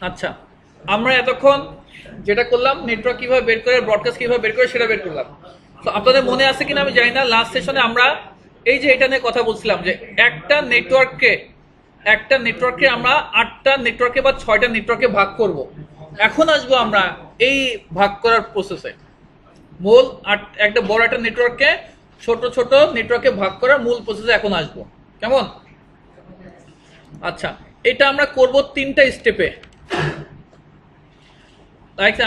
আচ্ছা, আমরা এতক্ষণ যেটা করলাম নেটওয়ার্ক কিভাবে বের করে, ব্রডকাস্ট কিভাবে বের করে সেটা বের করলাম। তো আপনাদের মনে আছে কিনা আমি জানি না, লাস্ট সেশনে আমরা এই যে এটা নিয়ে কথা বলছিলাম যে একটা নেটওয়ার্ককে আমরা 8টা নেটওয়ার্কে বা 6টা নেটওয়ার্কে ভাগ করব। এখন আসবো আমরা এই ভাগ করার প্রসেসে। মূল একটা বড় একটা নেটওয়ার্ককে ছোট ছোট নেটওয়ার্কে ভাগ করার মূল প্রসেসে এখন আসবো। কেমন? আচ্ছা, এটা আমরা করব 3টা স্টেপে।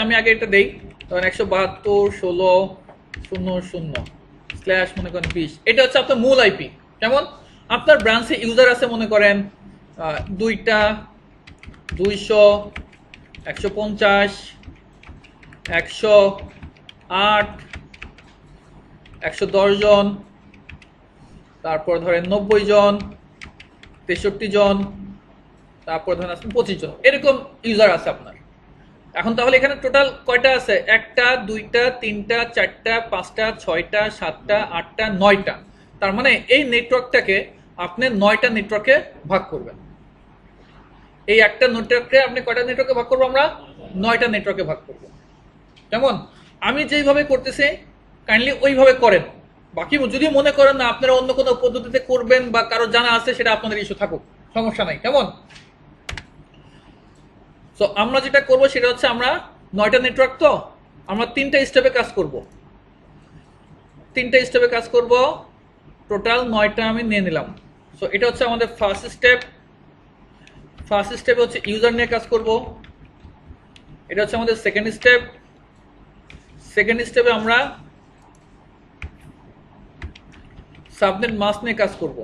আমি আগে এটা দেই, ধরেন 172.16.00/, মনে করেন 20, এটা হচ্ছে আপনার মূল আইপি। কেমন? আপনার ব্রাঞ্চে ইউজার আছে মনে করেন 2টা, 200, 150, 108, 110 জন, তারপর ধরেন 90 জন, 63 জন, তারপর ধরেন আসেন 25 জন, এরকম ইউজার আছে আপনার। এখন তাহলে এখানে টোটাল কয়টা আছে? 1টা, 2টা, 3টা, 4টা, 5টা, 6টা, 7টা, 8টা, 9টা। তার মানে এই নেটওয়ার্কটাকে আপনি 9টা নেটওয়ার্কে ভাগ করবেন। এই একটা নেটওয়ার্কে আপনি কয়টা নেটওয়ার্কে ভাগ করবো? আমরা 9টা নেটওয়ার্কে ভাগ করবো। কেমন? আমি যেইভাবে করতেছি কাইন্ডলি ওইভাবে করেন। বাকি যদি মনে করেন না আপনারা অন্য কোনো পদ্ধতিতে করবেন বা কারো জানা আছে, সেটা আপনাদের ইস্যু থাকুক, সমস্যা নাই। কেমন? তো আমরা যেটা করব সেটা হচ্ছে আমরা 9টা নেটওয়ার্ক, তো আমরা 3টা স্টেপে কাজ করব। 3টা স্টেপে কাজ করব, টোটাল 9টা আমি নিয়ে নিলাম। সো এটা হচ্ছে আমাদের ফার্স্ট স্টেপ। ফার্স্ট স্টেপে হচ্ছে ইউজার নিয়ে কাজ করব। এটা হচ্ছে আমাদের সেকেন্ড স্টেপ। সেকেন্ড স্টেপে আমরা সাবনেট মাস্ক নিয়ে কাজ করব।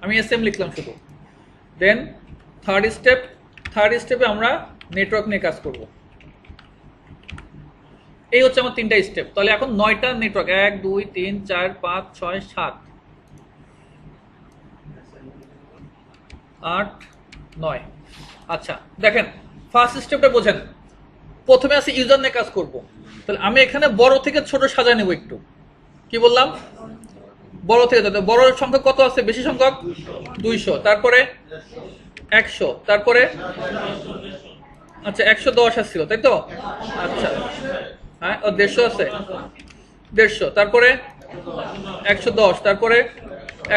আমি এসএম লিখলাম শুধু। দেন থার্ড স্টেপ। থার্ড স্টেপে আমরা নেটওয়ার্ক নিয়ে কাজ করব। এই হচ্ছে আমার 3টা স্টেপ। তাহলে এখন 9টা নেটওয়ার্ক, 1 2 3 4 5 6 7 8 9। আচ্ছা দেখেন, ফার্স্ট স্টেপটা বোঝেন। প্রথমে আছে ইউজার নিয়ে কাজ করব। তাহলে আমি এখানে বড় থেকে ছোট সাজায় নেব একটু। কি বললাম? বড় থেকে ছোট। বড় সংখ্যক কত আছে? বেশি সংখ্যক 200, তারপরে 100, তারপরে আচ্ছা 110 আসছিল, তাই তো? আচ্ছা, হ্যাঁ, ও 150 আছে, 150, তারপরে 110, তারপরে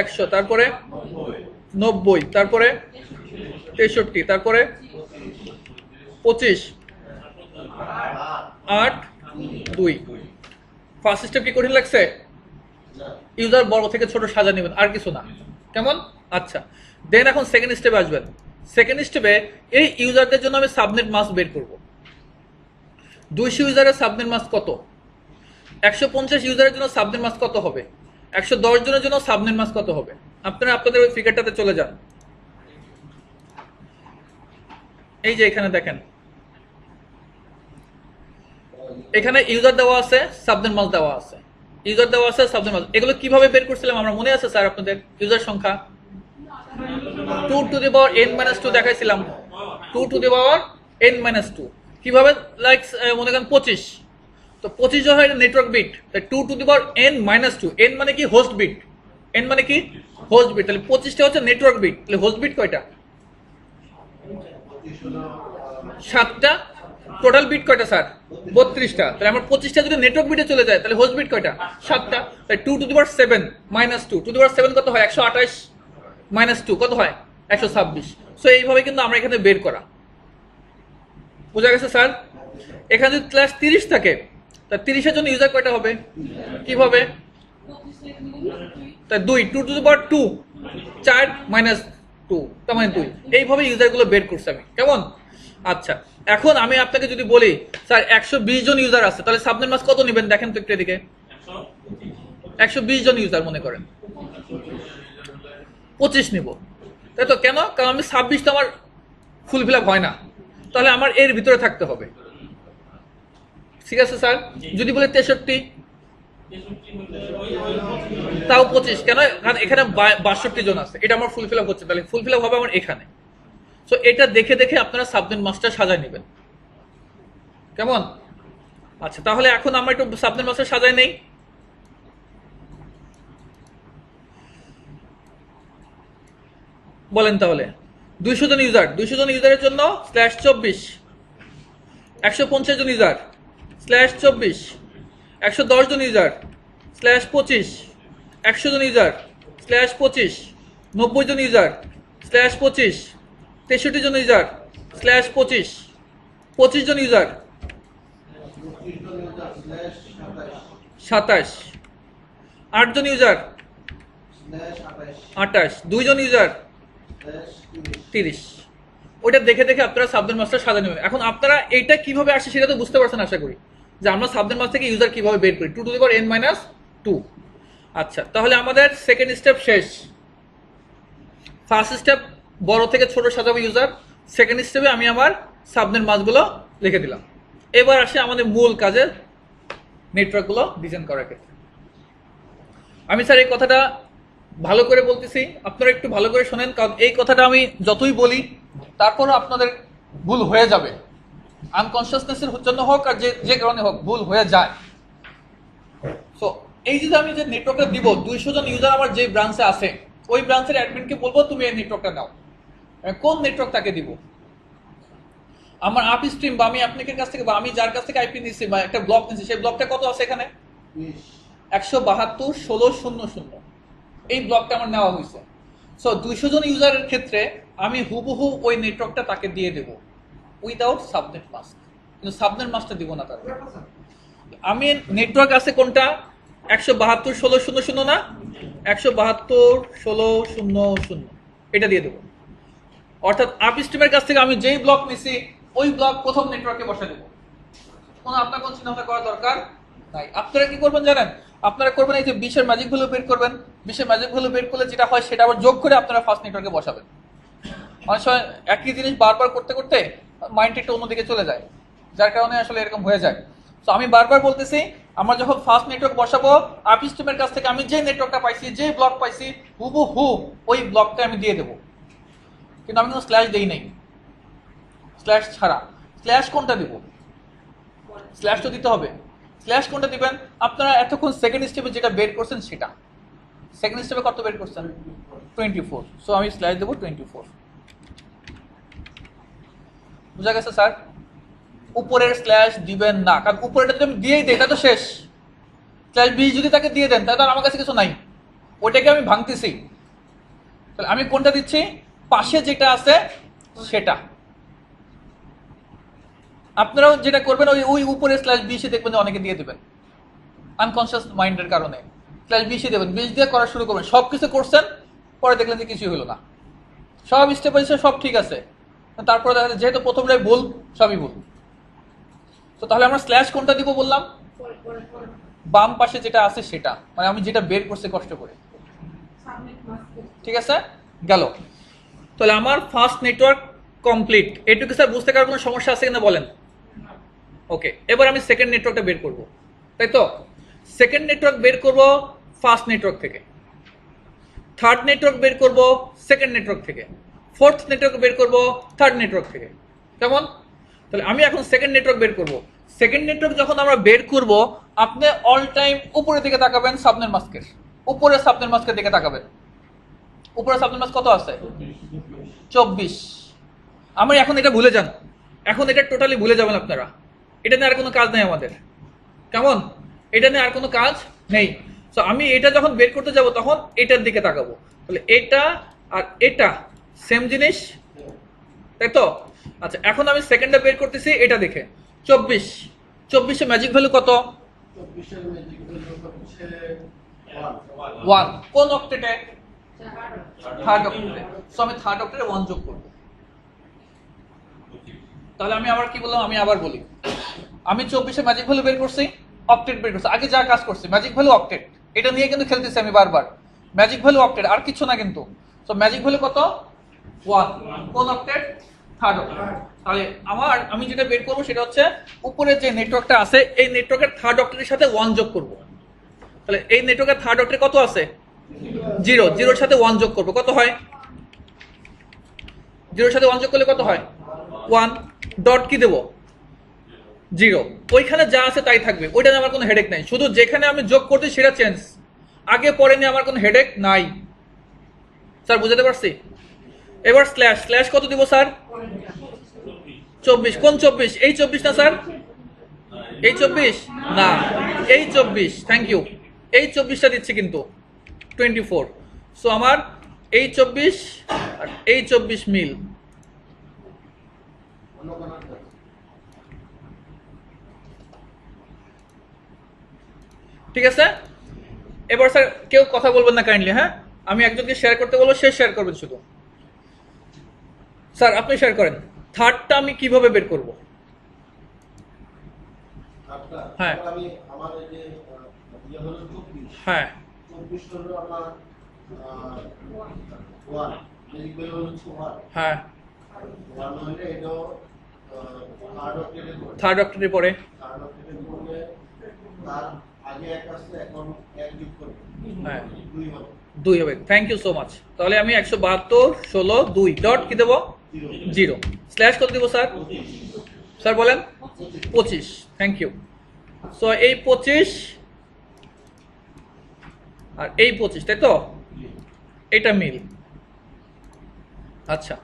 100, তারপরে 90, তারপরে 63, তারপরে 25, 8 2। ফার্স্ট স্টেপ কি কঠিন লাগছে? ইউজার বড় থেকে ছোট সাজা নেবেন, আর কিছু না। কেমন? আচ্ছা, দেন এখন সেকেন্ড স্টেপে আসবেন। সেকেন্ড স্টেপে এই ইউজারদের জন্য আমি সাবনেট মাস্ক বের করব। 200 ইউজারের সাবনেট মাস্ক কত? 150 ইউজারের জন্য সাবনেট মাস্ক কত হবে? 110 জনের জন্য সাবনেট মাস্ক কত হবে? আপনারা আপনাদের ওই ফিগারটাতে চলে যান। এই যে এখানে দেখেন, এখানে ইউজার দেওয়া আছে, সাবনেট মাস্ক দেওয়া আছে। ইউজার দেওয়া আছে, সাবনেট মাস্ক। এগুলো কিভাবে বের করছিলাম আমরা, মনে আছে স্যার আপনাদের? ইউজার সংখ্যা 2n-2 দেখাইছিলাম। 2n-2 কিভাবে? লাইক মনে করেন 25, তো 25 জন হয় নেটওয়ার্ক বিট। তাই 2n-2, n মানে কি? Host bit. n মানে কি? Host bit. তাহলে 25টা হচ্ছে নেটওয়ার্ক বিট। তাহলে হোস্ট বিট কয়টা? 7টা। টোটাল বিট কয়টা স্যার? 32টা। তাহলে আমার 25টা যদি নেটওয়ার্ক বিটে চলে যায়, তাহলে হোস্ট বিট কয়টা? 7টা। তাই 2^7 কত হয়? 128 -2 কত হয়? 126। সো এইভাবে কিন্তু আমরা এখানে বের করা। বোঝা গেছে স্যার? এখানে যদি ক্লাস 30 থাকে, তা 30-এর জন্য ইউজার কয়টা হবে? কিভাবে? তাই 2 4 -2, তার মানে 2। এইভাবে ইউজারগুলো বের করছি আমি। কেমন? আচ্ছা, এখন আমি আপনাকে যদি বলি স্যার 120 জন ইউজার আছে, তাহলে সাবনেট মাস্ক কত নেবেন? দেখেন তো একটু এদিকে। 120 জন ইউজার মনে করেন, 25 নিব, তাই তো? কেন? কারণ আমি 26 তো আমার ফুলফিল আপ হয় না, তাহলে আমার এর ভিতরে থাকতে হবে। ঠিক আছে স্যার? যদি বলে 63, তাও 25। কেন? কারণ এখানে 62 জন আছে, এটা আমার ফুলফিল আপ হচ্ছে, তাহলে ফুলফিল আপ হবে আমার এখানে। সো এটা দেখে দেখে আপনারা সাবনেট মাস্টার সাজায় নেবেন। কেমন? আচ্ছা, তাহলে এখন আমরা একটু সাবনেট মাস্টার সাজায় নেই। বলেন তাহলে, 200 জন ইউজার, 200 জন ইউজারের জন্য /24, 150 জন ইউজার /24, 110 জন ইউজার /25, 100 জন ইউজার /25, 90 জন ইউজার /25, 63 জন ইউজার /25, 25 জন ইউজার 27, 8 জন ইউজার 28, 2 জন ইউজার 30। ওইটা দেখে দেখে আপনারা সাবজেক্ট মাস্টার সাজানো হবে। এখন আপনারা এইটা কিভাবে আসে সেটা তো বুঝতে পারছেন আশা করি, যে আমরা সাবজেক্ট মাস্টার থেকে ইউজার কিভাবে বের করি, 2n-2। আচ্ছা, তাহলে আমাদের সেকেন্ড স্টেপ শেষ। ফার্স্ট স্টেপ বড় থেকে ছোট সাজাবো ইউজার, সেকেন্ড স্টেপে আমি আমার সাবনেট মাসগুলো লিখে দিলাম। এবার আসে আমাদের মূল কাজের নেটওয়ার্কগুলো ডিজাইন করার ক্ষেত্রে। আমি স্যার এই কথাটা ভালো করে বলতেছি, আপনারা একটু ভালো করে শোনেন, কারণ এই কথাটা আমি যতই বলি তারপরও আপনাদের ভুল হয়ে যাবে, আনকনসিয়াসনেসের জন্য হোক আর যে কারণে হোক ভুল হয়ে যায়। সো এই যে আমি যে নেটওয়ার্কটা দিব, 200 জন ইউজার আমার যে ব্রাঞ্চে আছে, ওই ব্রাঞ্চের অ্যাডমিনকে বলবো তুমি এই নেটওয়ার্কটা নাও। কোন নেটওয়ার্ক তাকে দিব? আমার আপ স্ট্রিম বা আমি আপনাদের কাছ থেকে বা আমি যার কাছ থেকে আইপি নিচ্ছি বা একটা ব্লক নিচ্ছি, সেই ব্লকটা কত আছে এখানে? 172.16.00 এই ব্লকটা আমার নেওয়া হয়েছে। সো 200 জন ইউজারের ক্ষেত্রে আমি হুবহু ওই নেটওয়ার্কটা তাকে দিয়ে দেব উইদাউট সাবনেট মাস্ক, কিন্তু সাবনেট মাস্কটা দিব না তাকে। আমি নেটওয়ার্ক আছে কোনটা? 172.16.00 না, 172.16.00 এটা দিয়ে দেবো। অর্থাৎ আপ স্ট্রিমের কাছ থেকে আমি যেই ব্লক নিছি ওই ব্লক প্রথম নেটওয়ার্কে বসে দেবো। কোনো আপনার কোন চিন্তা করার দরকার নাই। আপনারা কি করবেন জানেন? আপনারা করবেন এই যে 20-এর ম্যাজিক ভ্যালু বের করবেন, 20-এর ম্যাজিক ভ্যালু বের করলে যেটা হয় সেটা আবার যোগ করে আপনারা ফার্স্ট নেটওয়ার্কে বসাবেন। অনেক সময় একই জিনিস বারবার করতে করতে মাইন্ড একটু অন্যদিকে চলে যায়, যার কারণে আসলে এরকম হয়ে যায়। তো আমি বারবার বলতেছি, আমরা যখন ফার্স্ট নেটওয়ার্ক বসাবো, আপ স্ট্রিমের কাছ থেকে আমি যে নেটওয়ার্কটা পাইছি, যে ব্লক পাইছি, হুবহু ওই ব্লকটা আমি দিয়ে দেবো। কিন্তু আমি কোনো স্ল্যাশ দেই নাই, স্ল্যাশ ছাড়া। স্ল্যাশ কোনটা দিব? স্ল্যাশ তো দিতে হবে। স্ল্যাশ কোনটা দিবেন? আপনারা এতক্ষণ সেকেন্ড স্টেপে যেটা বের করছেন সেটা। সেকেন্ড স্টেপে কত বের করছেন? 24। সো আমি স্ল্যাশ দেবো 24। বুঝা গেছে স্যার? উপরের স্ল্যাশ দিবেন না, কারণ উপরেটা যদি আমি দিয়েই দিই এটা তো শেষ। স্ল্যাশ 20 যদি তাকে দিয়ে দেন তাহলে আমার কাছে কিছু নাই, ওইটাকে আমি ভাঙতেছি। তাহলে আমি কোনটা দিচ্ছি? পাশে যেটা আছে সেটা। আপনারাও যেটা করবেন ওই উপরে /20 দেখবেন অনেকে দিয়ে দেবেন আনকনসিয়াস মাইন্ডের কারণে। /20 দেবেন, 20 দিয়ে করা শুরু করবেন। সব কিছু করছেন, পরে দেখলেন যে কিছুই হলো না, সব স্টেপ বাই সব ঠিক আছে, তারপরে দেখা যায় যেহেতু প্রথমটাই ভুল, সবই ভুল। তো তাহলে আমরা স্ল্যাশ কোনটা দিব বললাম? বাম পাশে যেটা আছে সেটা, মানে আমি যেটা বের করছি কষ্ট করে। ঠিক আছে, গেল। তাহলে আমার ফার্স্ট নেটওয়ার্ক কমপ্লিট। এটুকু স্যার বুঝতে কারো কোনো সমস্যা আছে কিনা বলেন? ওকে, এবার আমি সেকেন্ড নেটওয়ার্কটা বের করব, তাই তো? সেকেন্ড নেটওয়ার্ক বের করব ফার্স্ট নেটওয়ার্ক থেকে, থার্ড নেটওয়ার্ক বের করব সেকেন্ড নেটওয়ার্ক থেকে, ফোর্থ নেটওয়ার্ক বের করব থার্ড নেটওয়ার্ক থেকে। কেমন? তাহলে আমি এখন সেকেন্ড নেটওয়ার্ক বের করব। সেকেন্ড নেটওয়ার্ক যখন আমরা বের করব, আপনি অল টাইম উপরের দিকে তাকাবেন, সাবনেট মাস্কের উপরে, সাবনেট মাস্কের দিকে তাকাবেন। উপরে সাবনেট মাস্ক কত আছে? 24। আমি এখন এটা ভুলে যান, এখন এটা টোটালি ভুলে যাবেন আপনারা। এটা নিয়ে আর কোনো কাজ নেই আমাদের। কেমন? এটা নিয়ে আর কোনো কাজ নেই। তো আমি এটা যখন বের করতে যাব তখন এটার দিকে তাকাবো। তাহলে এটা আর এটা সেম জিনিস, তাই তো? আচ্ছা, এখন আমি সেকেন্ডটা বের করতেছি এটা দেখে। 24, 24-এর ম্যাজিক ভ্যালু কত? 1। কোন অক্টেটে? থার্ড অক্টেটে। সো আমি থার্ড অক্টেটে 1 যোগ করব। তাহলে আমি আবার কি বললাম? আমি আবার বলি, আমি 24-এর ম্যাজিক ভ্যালু বের করছি, অক্টেট বের করছি। আগে যা কাজ করছি ম্যাজিক ভ্যালু অক্টেট, এটা নিয়ে কিন্তু খেলতেছি আমি বারবার। ম্যাজিক ভ্যালু অক্টেট, আর কিছু না কিন্তু। সো ম্যাজিক ভ্যালু কত? 1। কোন অক্টেট? Third octet. তাহলে আমি যেটা বের করবো সেটা হচ্ছে উপরে যে নেটওয়ার্কটা আছে এই নেটওয়ার্কের থার্ড অক্টেটের সাথে 1 যোগ করব। তাহলে এই নেটওয়ার্কের থার্ড অক্টেট কত আছে? 0। 0-এর সাথে 1 যোগ করব, কত হয়? 0-এর সাথে 1 যোগ করলে কত হয়? 1। ডট কি দেব? 0। ওইখানে যা আছে তাই থাকবে, ওইটা নিয়ে আমার কোনো হেডেক নাই। শুধু যেখানে আমি যোগ করছি সেটা চেঞ্জ, আগে পরে নিয়ে আমার কোনো হেডেক নাই। স্যার বুঝাতে পারছি? এবার স্ল্যাশ স্ল্যাশ কত দিব স্যার? 24। কোন 24? এই 24 না স্যার? এই 24 না, এই 24। Thank you. এই 24টা দিচ্ছি কিন্তু 24। সো আমার এই 24 আর এই 24 মিল। ঠিক আছে, এবার স্যার কেউ কথা বলবেন না কাইন্ডলি। হ্যাঁ, আমি একজনকে শেয়ার করতে বলবো, সে শেয়ার করবেন শুধু। স্যার আপনি শেয়ার করেন। থার্ডটা আমি কিভাবে বের করব? হ্যাঁ আমি আমার এই যে হলো 24, হ্যাঁ 24 হলো আমার 1 ম্যাজিক ভ্যালু হলো 1। হ্যাঁ 1 হলে এটা থার্ড অক্টেটের পরে থার্ড অক্টেটের পরে তার আগে এক আছে, এখন এক যোগ করব, হ্যাঁ 2 হবে। 2 হবে। Thank you so much. তাহলে আমি 172 16 2 ডট কি দেব? 0। স্ল্যাশ কত দিব স্যার? স্যার বলেন 25। Thank you. সো এই 25 আর এই 25, তাই তো? এটা মিল। আচ্ছা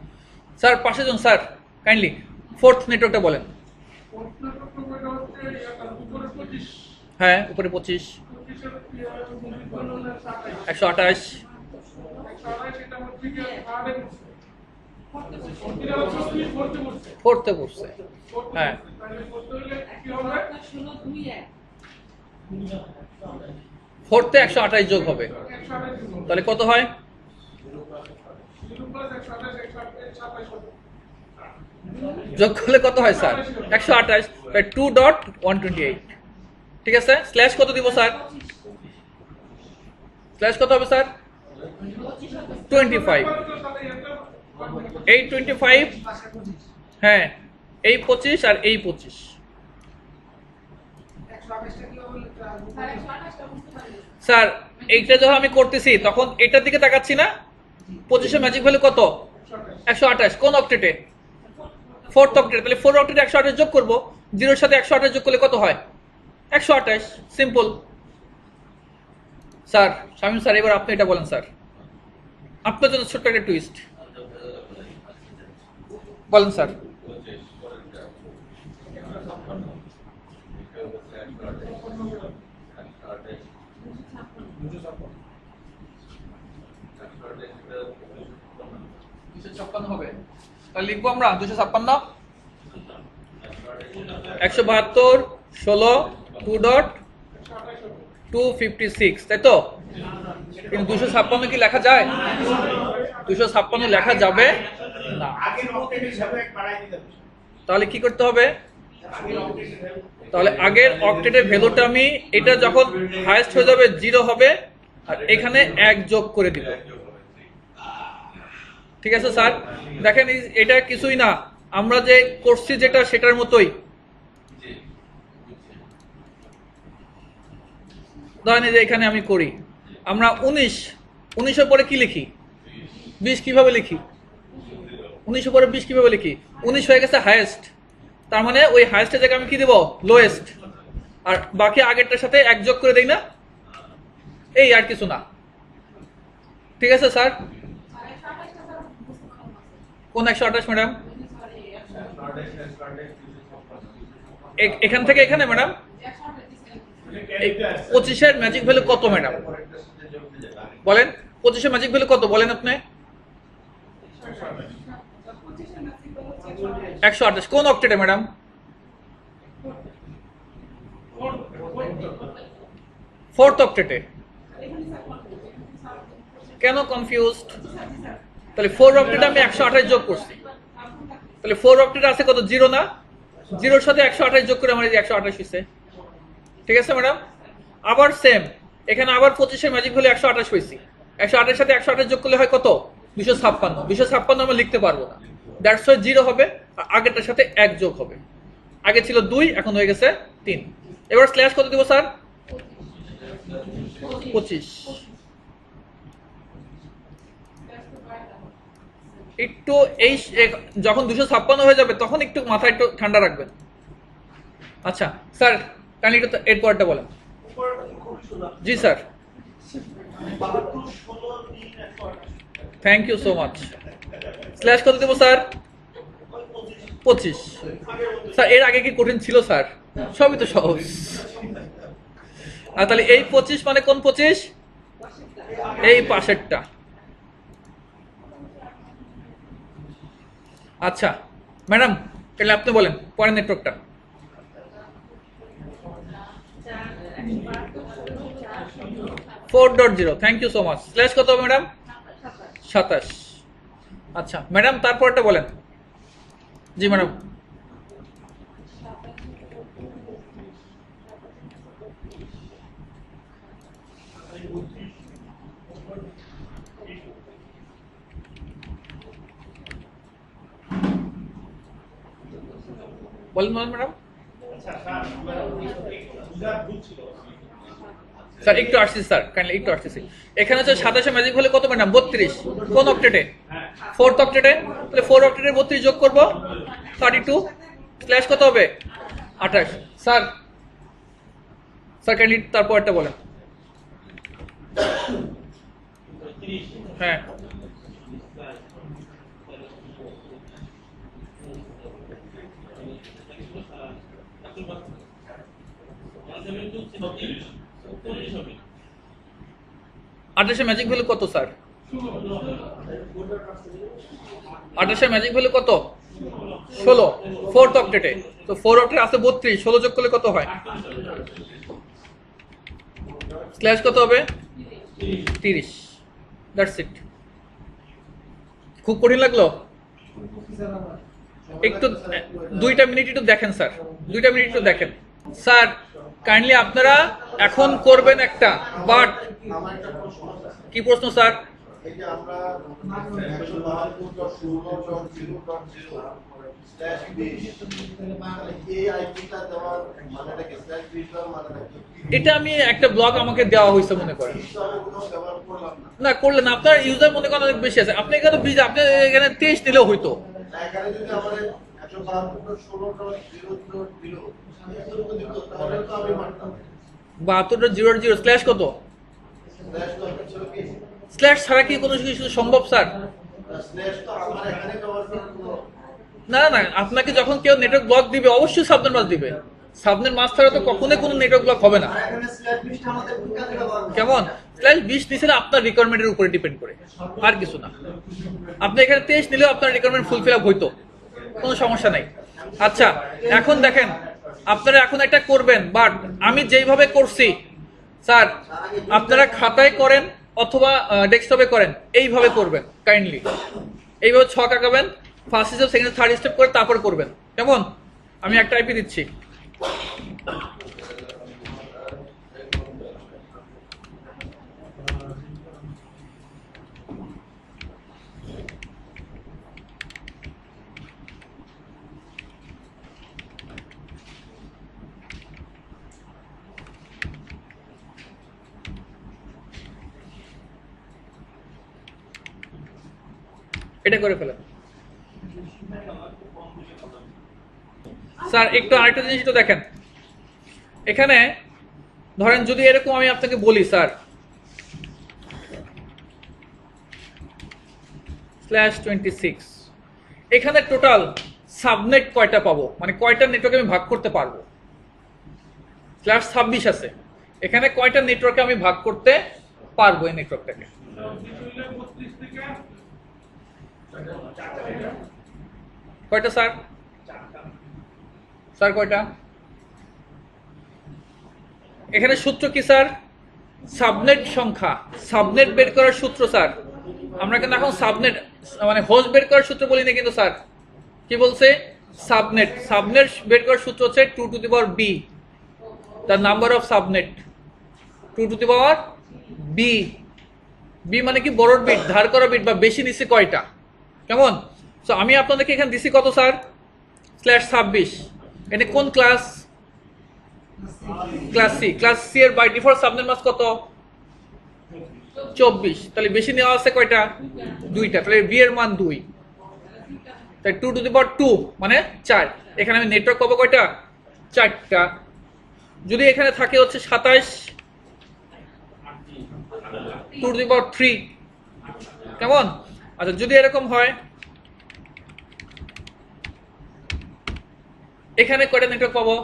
স্যার, পাশে জন স্যার কাইন্ডলি ফোর্থ নেটওয়ার্কটা বলেন। হ্যাঁ, উপরে 25, 128, ফোর্থে পড়ছে। হ্যাঁ ফোর্থে 128 যোগ হবে, তাহলে কত হয়? যোগ করলে কত হয় স্যার? 128, 2.128। ঠিক আছে, স্ল্যাশ কত দিব স্যার? স্ল্যাশ কত হবে স্যার? 25। এই 25, হ্যাঁ এই 25 আর এই 25। স্যার এইটা যখন আমি করতেছি তখন এটার দিকে তাকাচ্ছি না? 25 ম্যাজিক ভ্যালু কত? 128। কোন অক্টেটে? ফোর্থ অক্টেটে। তাহলে 4 অক্টেটে 128 যোগ করব, 0 এর সাথে 128 যোগ করলে কত হয়? 128। সিম্পল। স্যার শামীম স্যার, এবার আপনি এটা বলেন স্যার, আপনার জন্য ছোট্ট একটা টুইস্ট বলেন স্যার। হবে, তাহলে লিখবো আমরা 256, 172 16 2.256, তাই তো? কিন্তু 256 কি লেখা যায়? 256 লেখা যাবে না। তাহলে কি করতে হবে? তাহলে আগের অক্টেটের ভ্যালুটা আমি, এটা যখন হাইয়েস্ট হয়ে যাবে 0 হবে, আর এখানে 1 যোগ করে দিব। ঠিক আছে স্যার, দেখেন এটা কিছুই না, আমরা যে করছি যেটা সেটার মতোই। ধরেন এই যে এখানে আমি করি, আমরা 19 এর পরে কি লিখি? 20 কিভাবে লিখি? 19 এর পরে 20 কিভাবে লিখি? 19 হয়ে গেছে হাইয়েস্ট, তার মানে ওই হাইয়েস্টের জায়গায় আমি কি দেব? লোয়েস্ট। আর বাকি আগেরটার সাথে 1 যোগ করে দেই না? এই আর কিছু না। ঠিক আছে স্যার? কোন 128 ম্যাডাম? এখান থেকে এখানে ম্যাডাম 25 এর ম্যাজিক ভ্যালু কত ম্যাডাম? বলেন 25 এর ম্যাজিক ভ্যালু কত বলেন আপনি? 128। কোন অক্টেটে ম্যাডাম? ফোর্থ অক্টেটে। কেন কনফিউজড? তাহলে 4 অক্টেটে আমি 128 যোগ করছি, তাহলে 4 অক্টেটে আছে কত? 0 না? 0 এর সাথে 128 যোগ করে আমার এই 128 হইছে। ঠিক আছে ম্যাডাম? আবার সেম, এখানে আবার 25 এর ম্যাজিক ভ্যালু 128 হইছি, 128 এর সাথে 128 যোগ করলে হয় কত? 256। 256 আমরা লিখতে পারবো না, দ্যাটস ওয়াই 0 হবে, আর আগেরটার সাথে 1 যোগ হবে। আগে ছিল 2, এখন হয়ে গেছে 3। এবার স্ল্যাশ কত দিব স্যার? 25। একটু এই যখন 256 হয়ে যাবে তখন একটু মাথা একটু ঠান্ডা রাখবেন। আচ্ছা স্যার, কাইন্ডলি একটু এর পরেরটা বলেন। জি sir. Thank you so much. Slash কত দেবো স্যার? 25। স্যার এর আগে কি কঠিন ছিল স্যার? সবই তো সহজ। আর তাহলে এই 25 মানে কোন 25? এই পাশেরটা। আচ্ছা ম্যাডাম, তাহলে আপনি বলেন পরের নেটওয়ার্কটা। Four dot zero, thank you so much. Slash কত হবে ম্যাডাম? 27। আচ্ছা ম্যাডাম, তারপরটা বলেন। জি ম্যাডাম। বলেন ম্যাডাম। স্যার একটু আসছি স্যার, কাইন্ডলি একটু আসতেছি। এখানে হচ্ছে 27 ম্যাজিক হলে কত ম্যাডাম? 32। কোন অক্টেটে? 4th অক্টেটে। তাহলে 4 অক্টেটে 32 যোগ করবো 32। স্ল্যাশ কত হবে? 28। স্যার স্যার কাইন্ডলি তারপরটা বলেন। হ্যাঁ আঠাশে ম্যাজিক ভ্যালু কত স্যার? 28 ম্যাজিক ভ্যালু কত? 16। 4th অক্টেটে। তো 4 অক্টেটে আছে 32, 16 যোগ করলে কত হয়? স্ল্যাশ কত হবে? 30। That's it. খুব কঠিন লাগলো? একটু 2টা মিনিট একটু দেখেন স্যার, 2টা মিনিট একটু দেখেন স্যার। কাইন্ডলি আপনারা এখন করবেন একটা, বাট আমার একটা প্রশ্ন আছে। কি প্রশ্ন স্যার? এই যে আমরা 172.0.0/20 এই আইপিটা দেওয়ার মানেটা কি? /20 দেওয়ার মানেটা কি? এটা আমি একটা ব্লগ আমাকে দেওয়া হয়েছে মনে করেন। আমি কোনো ব্যবহার করলাম না। না করলেন, আপনার ইউজার মনে করেন অনেক বেশি আছে, আপনি এখানে আপনি এখানে 23 নিলেও হইতো। এখানে যদি আমাদের 172.16.0.0 এতটুকু দিত তাহলে তো আমি পারতাম। 72.0.0 স্ল্যাশ কত? স্ল্যাশ তো ছিল কি? স্ল্যাশ ছাড়া কি কোনো কিছু সম্ভব স্যার? স্ল্যাশ তো আমার এখানে ব্যবহার করার কোনো না না, আপনাকে যখন কেউ নেটওয়ার্ক ব্লক দিবে অবশ্যই সাবনেট মাস দিবে। সাবনেট মাস ছাড়া তো কখনোই কোনো নেটওয়ার্ক ব্লক হবে না। আর এখানে স্ল্যাশ 20টা আমাদের কোন কাজে ব্যবহার করব? কেমন? স্ল্যাশ 20 নিচে আপনার রিকোয়ারমেন্টের উপরে ডিপেন্ড করে, আর কিছু না। আপনি এখানে 23 নিলেও আপনার রিকোয়ারমেন্ট ফুলফিল আপ হইতো, কোনো সমস্যা নাই। আচ্ছা এখন দেখেন, আপনারা এখন একটা করবেন, বাট আমি যেইভাবে করছি স্যার, আপনারা খাতায় করেন অথবা ডেস্কটপে করেন, এইভাবে করবেন কাইন্ডলি। এইভাবে ছক আঁকাবেন, first step, second, third step করে তারপর করবেন, কেমন? আমি একটা আইপি দিচ্ছি। এটা করে ফেলেন স্যার। একটু আরেকটা জিনিস তো দেখেন, এখানে ধরেন যদি এরকম আমি আপনাকে বলি স্যার /26, এখানে টোটাল সাবনেট কয়টা পাবো, মানে কয়টা নেটওয়ার্কে আমি ভাগ করতে পারবো? /26 আছে, এখানে কয়টা নেটওয়ার্কে আমি ভাগ করতে পারবো এই নেটওয়ার্কটাকে? কয়টা স্যার? স্যার কয়টা? এখানে সূত্র কি স্যার? সাবনেট সংখ্যা, সাবনেট বের করার সূত্র স্যার। আমরা কিন্তু এখন সাবনেট মানে হোস্ট বের করার সূত্র বলি না কিন্তু স্যার, কি বলছে? সাবনেট। সাবনেট বের করার সূত্র হচ্ছে 2 to the power b, the number of subnet, 2 to the power b। b মানে কি? বড় বিট, ধার করা বিট, বা বেশি নিচে কয়টা, কেমন? সো আমি আপনাদেরকে এখানে দিছি কত স্যার? /26। এটা কোন class? Class C. Class C এর বাই ডিফল্ট সাবনেট মাস কত? 24। তাহলে বেশি নেওয়া আছে কয়টা? 2টা। তাহলে বি এর মান 2, তাই 2 to the power 2 মানে 4। এখানে আমি নেটওয়ার্ক পাবো কয়টা? 4টা। যদি এখানে থাকে হচ্ছে 27 2 to the power 3, কেমন? আচ্ছা যদি এরকম হয়, এখানে কয়টা নেটওয়ার্ক পাবো?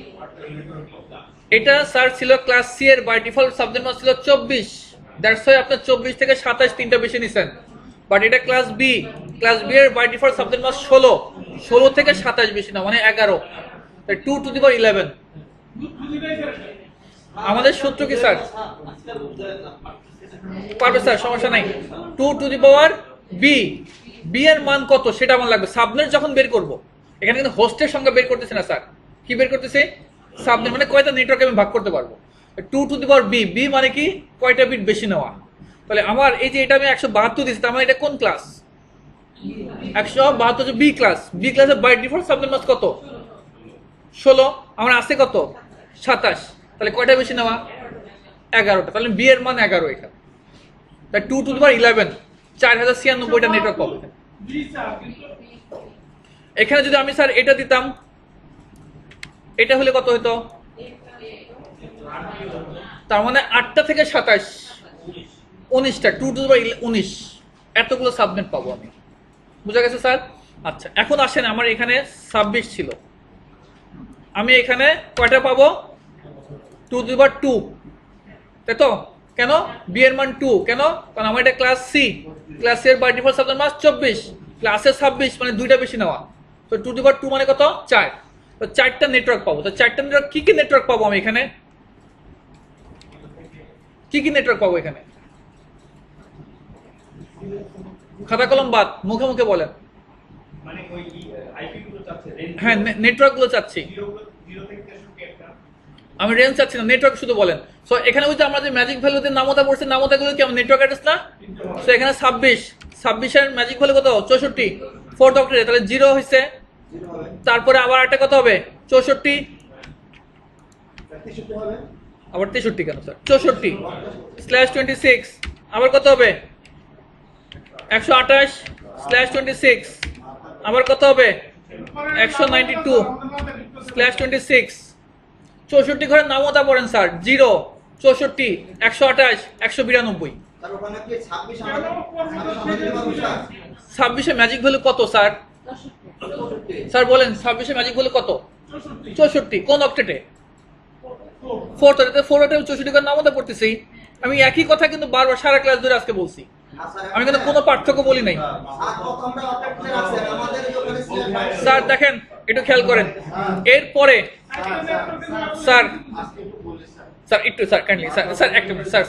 172 এটা স্যার ছিল ক্লাস সি এর বাই ডিফল্ট সাবজেক্ট মাস ছিল 24, দ্যাটস ওয়াই আপনার 24 থেকে 27 তিনটা বেশি নিছেন। বাট এটা ক্লাস বি এর বাই ডিফল্ট সাবজেক্ট মাস 16 থেকে 27 বেশি না, মানে 11, তাই 2 টু দি পাওয়ার 11। আমাদের সূত্র কি স্যার? পারবে স্যার, সমস্যা নাই। 2 টু দি পাওয়ার বি এর মান কত সেটা আমার লাগবে সাবনেট যখন বের করব। এখানে কিন্তু হোস্টের সংখ্যা বের করতেছে না স্যার, কি বের করতেছে? সাবনেট, মানে কয়টা নেটওয়ার্কে আমি ভাগ করতে পারবো। 2 টু দি পাওয়ার বি মানে কি? কয়টা বিট বেশি নেওয়া। তাহলে আমার এই যে এটা আমি 172 দিচ্ছি, তার মানে এটা কোন ক্লাস? 172 বি ক্লাসের বাই ডিফল্ট সাবনেট মাস কত? 16। আমার আছে কত? 27। তাহলে কয়টা বেশি নেওয়া? 11টা। তাহলে বি এর মান 11 এখানে। তাই 2 টু দি পাওয়ার 11, 4096টা নেটওয়ার্ক পাবো। এখানে যদি আমি স্যার এটা দিতাম, এটা হলে কত হতো? তার মানে 8টা থেকে 27, 19টা, 2 টু দি পাওয়ার 19, এতগুলো সাবনেট পাবো আমি। বুঝা গেছে স্যার? আচ্ছা এখন আসেন, আমার এখানে 26 ছিল, আমি এখানে কয়টা পাবো? 2 টু দি পাওয়ার 2, তাই তো? কেন? বি এর মান 2, কেন? কারণ আমার এটা ক্লাস সি এর বাই ডিফল্ট সাবজেক্ট মাস 24, ক্লাসের 26 মানে দুইটা বেশি নেওয়া। তো 2 টু দি পাওয়ার 2 মানে কত? 4। তো 4টা নেটওয়ার্ক পাবো। তো 4টা নেটওয়ার্ক কি নেটওয়ার্ক পাবো আমি এখানে? কি নেটওয়ার্ক পাবো এখানে? খাতা কলম বাদ, মুখে মুখে বলেন। মানে ওই আইপি গুলো চাচ্ছে, হ্যাঁ নেটওয়ার্ক গুলো চাচ্ছি, 0 থেকে 63 একটা। আমি রেঞ্জ চাচ্ছি না, নেটওয়ার্ক শুধু বলেন। সো এখানে ওই যে আমরা যে ম্যাজিক ভ্যালুতে নামতা পড়ছি, নামতা গুলো কি আমার নেটওয়ার্ক অ্যাড্রেস না? সো এখানে 26 এর ম্যাজিক ভ্যালু কত? 64, 4th অক্টেটে, তাহলে 0 হইছে। তারপরে আবার একটা কত হবে? 64, আবার 63 কেন স্যার? 64/26, আবার কত হবে? 128/26, আবার কত হবে? 192/26। 64 ঘরের নামতা পড়েন স্যার, 0, 64, 128, 192। 26 এর ম্যাজিক ভ্যালু কত স্যার? স্যার বলেন 26 এর ম্যাজিক ভ্যালু কত? 64। কোন অক্টেটে? 4th অক্টেটে। 4 অক্টেটে 64 ঘরের নামতা পড়তেছি। আমি একই কথা কিন্তু বারবার সারা ক্লাস ধরে আজকে বলছি, আমি কিন্তু কোনো পার্থক্য বলি নাই। স্যার দেখেন একটু খেয়াল করেন, এরপরে স্যার একটু স্যার কাইন্ডলি স্যার একটা মিনিট স্যার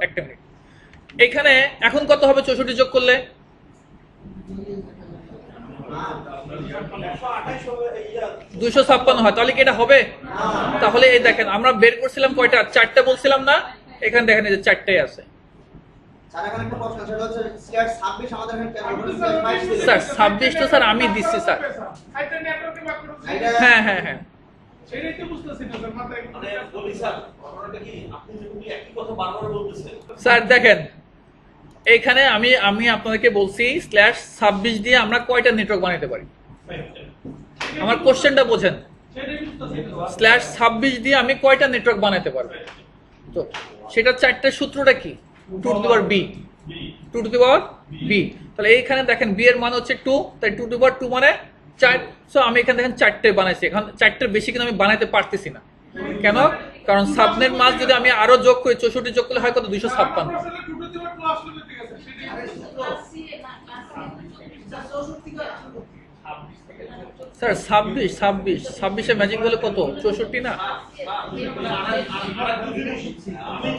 একটা মিনিট। এখানে এখন কত হবে 64 যোগ করলে? 256 হয়। তাহলে কি এটা হবে? তাহলে এই দেখেন আমরা বের করছিলাম কয়টা? 4টা বলছিলাম না? এখানে দেখেন এই যে 4টাই আছে। স্যার 26 তো স্যার আমি দিচ্ছি স্যার। হ্যাঁ হ্যাঁ হ্যাঁ, স্যার দেখেন এইখানে আমি আপনাদেরকে বলছি /26 দিয়ে আমরা কয়টা নেটওয়ার্ক বানাতে পারি। আমার কোশ্চেনটা বোঝেন, /26 দিয়ে আমি কয়টা নেটওয়ার্ক বানাতে পারবো। তো সেটা 4টার সূত্রটা কি? 2 to the power B, 2 to the power B. তাহলে এইখানে দেখেন বি এর মান হচ্ছে 2, তাই 2 টু দি পাওয়ার 2 মানে 4। সো আমি এখানে দেখেন 4টে বানাইছি, এখন 4টের বেশি কিন্তু আমি বানাইতে পারতেছি না। কেন? কারণ সাবনেট মাস যদি আমি আরো যোগ করি, 64 যোগ করলে হয় কত? 256। স্যার 26 এর ম্যাজিক ভ্যালু কত? 64 না?